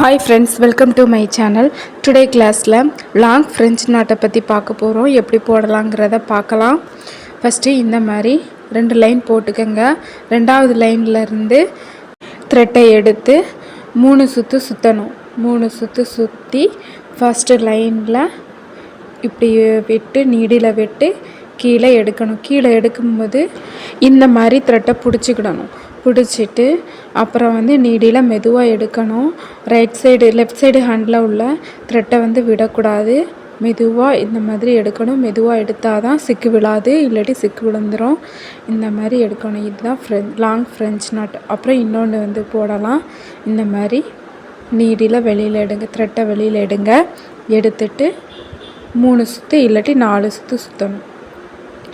Hi friends, welcome to my channel. Today classல லாங் French நாட்டை பற்றி பார்க்க போகிறோம். எப்படி போடலாங்கிறத பார்க்கலாம். ஃபஸ்ட்டு இந்த மாதிரி 2 லைன் போட்டுக்கோங்க. ரெண்டாவது லைன்லேருந்து த்ரெட்டை எடுத்து 3 சுற்று சுற்றணும். 3 சுற்று சுற்றி ஃபஸ்ட்டு லைனில் இப்படி விட்டு நீடில் விட்டு கீழே எடுக்கணும். கீழே எடுக்கும்போது இந்த மாதிரி த்ரெட்டை பிடிச்சிக்கிடணும். பிடிச்சிட்டு அப்புறம் நீடியில் மெதுவாக எடுக்கணும். லெஃப்ட் சைடு ஹேண்டில் உள்ள த்ரெட்டை விடக்கூடாது. மெதுவாக இந்த மாதிரி எடுக்கணும். மெதுவாக எடுத்தால் தான் சிக்கு விழாது, இல்லாட்டி சிக்கு விழுந்துடும். இந்த மாதிரி எடுக்கணும். இதுதான் லாங் ஃப்ரெஞ்ச் நாட். அப்புறம் இன்னொன்று போடலாம். இந்த மாதிரி நீடியில் வெளியில் எடுங்க, த்ரெட்டை வெளியில் எடுங்க. எடுத்துட்டு 3 சுற்று இல்லாட்டி 4 சுற்று சுற்றணும்.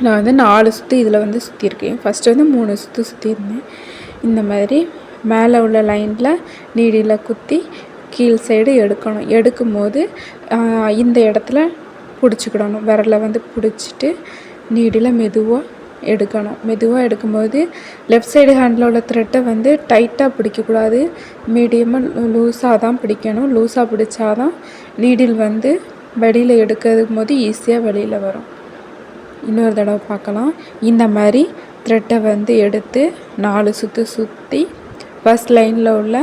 நான் 4 சுற்று இதில் சுற்றியிருக்கேன். ஃபஸ்ட்டு 3 சுற்று சுற்றியிருந்தேன். இந்த மாதிரி மேலே உள்ள லைனில் நீடியில் குத்தி கீழ் சைடு எடுக்கணும். எடுக்கும்போது இந்த இடத்துல பிடிச்சிக்கிடணும். விரலை பிடிச்சிட்டு நீடியில் மெதுவாக எடுக்கணும். மெதுவாக எடுக்கும்போது லெஃப்ட் சைடு ஹேண்டில் உள்ள த்ரெட்டை டைட்டாக பிடிக்கக்கூடாது. மீடியமாக லூஸாக தான் பிடிக்கணும். லூஸாக பிடிச்சாதான் நீடில் வெளியில் எடுக்கும் போது ஈஸியாக வெளியில் வரும். இன்னொரு தடவை பார்க்கலாம். இந்த மாதிரி த்ரெட்டை எடுத்து 4 சுற்று சுற்றி ஃபஸ்ட் லைனில் உள்ள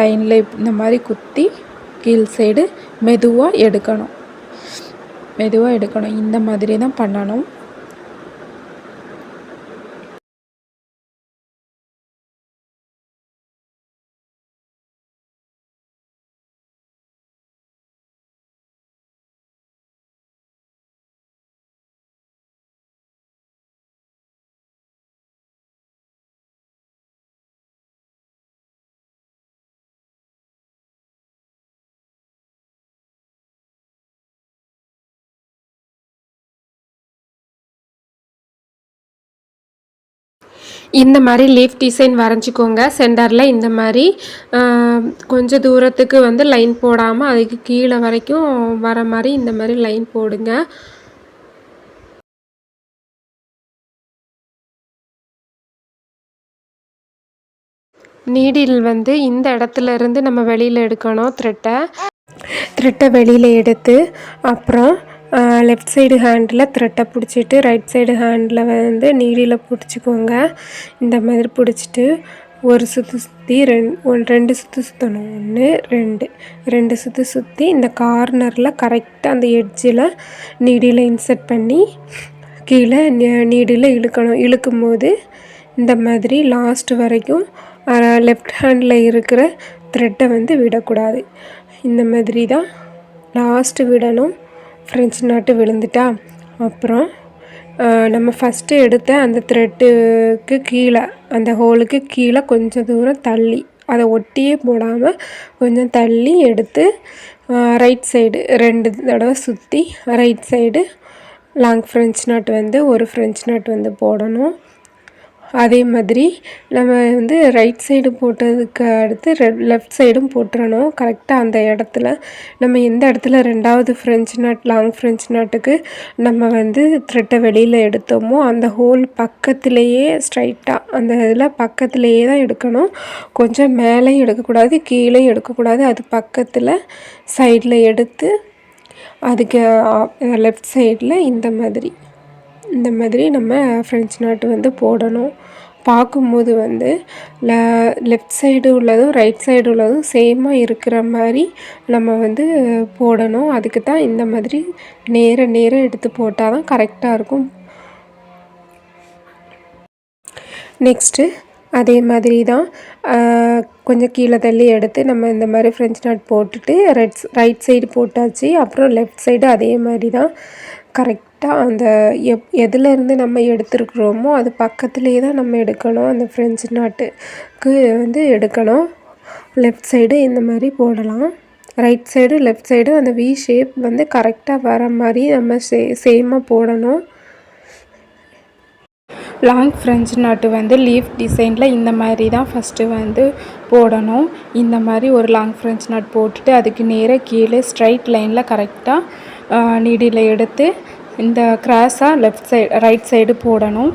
லைனில் இந்த மாதிரி குத்தி கீழ் சைடு மெதுவாக எடுக்கணும். இந்த மாதிரி தான் பண்ணணும். இந்த மாதிரி லீஃப் டிசைன் வரைஞ்சிக்கோங்க. சென்டரில் இந்த மாதிரி கொஞ்சம் தூரத்துக்கு லைன் போடாமல் அதுக்கு கீழே வரைக்கும் வர மாதிரி இந்த மாதிரி லைன் போடுங்க. நீடில் இந்த இடத்துல இருந்து நம்ம வெளியில் எடுக்கணும். த்ரெட்டை வெளியில் எடுத்து அப்புறம் லெஃப்ட் சைடு ஹேண்டில் த்ரெட்டை பிடிச்சிட்டு ரைட் சைடு ஹேண்டில் நீடியில் பிடிச்சிக்கோங்க. இந்த மாதிரி பிடிச்சிட்டு ஒரு சுற்று சுற்றி 2 சுற்று சுற்றணும். 1 2 சுற்று சுற்றி இந்த கார்னரில் கரெக்டாக அந்த எட்ஜில் நீடியில் இன்சர்ட் பண்ணி கீழே நீடியில் இழுக்கணும். இழுக்கும்போது இந்த மாதிரி லாஸ்ட் வரைக்கும் லெஃப்ட் ஹேண்டில் இருக்கிற த்ரெட்டை விடக்கூடாது. இந்த மாதிரி தான் லாஸ்ட்டு விடணும். ஃப்ரெஞ்ச் நாட்டு விழுந்துட்டா அப்புறம் நம்ம ஃபஸ்ட்டு எடுத்த அந்த த்ரெட்டுக்கு கீழே அந்த ஹோலுக்கு கீழே கொஞ்சம் தூரம் தள்ளி அதை ஒட்டியே போடாமல் கொஞ்சம் தள்ளி எடுத்து ரைட் சைடு 2 தடவை சுற்றி right side long French not ஒரு ஃப்ரெஞ்ச் நாட் போடணும். அதே மாதிரி நம்ம ரைட் சைடு போட்டதுக்கு அடுத்து லெஃப்ட் சைடும் போட்டுறணும். கரெக்டாக அந்த இடத்துல நம்ம எந்த இடத்துல 2வது லாங் ஃப்ரெஞ்ச் நாட்டுக்கு நம்ம த்ரெட்டை வெளியில் எடுத்தோமோ அந்த ஹோல் பக்கத்துலேயே ஸ்ட்ரைட்டாக அந்த இதில் பக்கத்துலேயே தான் எடுக்கணும். கொஞ்சம் மேலேயும் எடுக்கக்கூடாது, கீழேயும் எடுக்கக்கூடாது. அது பக்கத்தில் சைடில் எடுத்து அதுக்கு லெஃப்ட் சைடில் இந்த மாதிரி நம்ம ஃப்ரெஞ்ச் நாட்டு போடணும். பார்க்கும்போது லெஃப்ட் சைடு உள்ளதும் ரைட் சைடு உள்ளதும் சேமாக இருக்கிற மாதிரி நம்ம போடணும். அதுக்கு தான் இந்த மாதிரி நேர எடுத்து போட்டால் தான் கரெக்டாக இருக்கும். நெக்ஸ்ட்டு அதே மாதிரி தான் கொஞ்சம் கீழே தள்ளி எடுத்து நம்ம இந்த மாதிரி ஃப்ரெஞ்ச் நாட் போட்டுட்டு ரைட் சைடு போட்டாச்சு. அப்புறம் லெஃப்ட் சைடு அதே மாதிரி தான் கரெக்டாக அந்த எதுலேருந்து நம்ம எடுத்துருக்குறோமோ அது பக்கத்துலேயே தான் நம்ம எடுக்கணும். அந்த ஃப்ரெஞ்ச் நாட்டுக்கு எடுக்கணும். லெஃப்ட் சைடு இந்த மாதிரி போடலாம். ரைட் சைடு லெஃப்ட் சைடு அந்த வி ஷேப் கரெக்டாக வர மாதிரி நம்ம சேமாக போடணும். லாங் ஃப்ரெஞ்ச் நாட்டு லீஃப் டிசைனில் இந்த மாதிரி தான் ஃபஸ்ட்டு போடணும். இந்த மாதிரி ஒரு லாங் ஃப்ரெஞ்ச் நாட் போட்டுட்டு அதுக்கு நேராக கீழே ஸ்ட்ரைட் லைனில் கரெக்டாக நீடியில் எடுத்து இந்த கிராஸாக ரைட் சைடு போடணும்.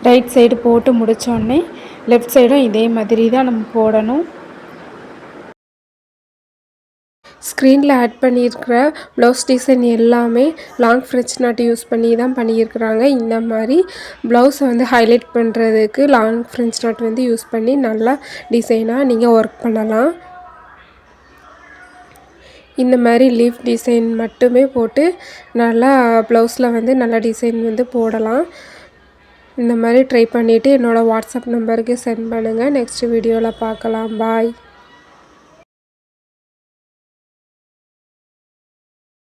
ரைட் சைடு போட்டு முடித்தோடனே லெஃப்ட் சைடும் இதே மாதிரி தான் நம்ம போடணும். ஸ்க்ரீனில் ஆட் பண்ணியிருக்கிற ப்ளவுஸ் டிசைன் எல்லாமே லாங் ஃப்ரெஞ்ச் நாட் யூஸ் பண்ணி தான் பண்ணியிருக்கிறாங்க. இந்த மாதிரி ப்ளவுஸை வந்து ஹைலைட் பண்ணுறதுக்கு லாங் ஃப்ரெஞ்ச் நாட் வந்து யூஸ் பண்ணி நல்லா டிசைனாக நீங்கள் ஒர்க் பண்ணலாம். இந்த மாதிரி லீஃப் டிசைன் மட்டுமே போட்டு நல்லா ப்ளவுஸில் வந்து நல்லா டிசைன் வந்து போடலாம். இந்த மாதிரி ட்ரை பண்ணிவிட்டு என்னோடய வாட்ஸ்அப் நம்பருக்கு சென்ட் பண்ணுங்கள். நெக்ஸ்ட் வீடியோவில் பார்க்கலாம். பாய்.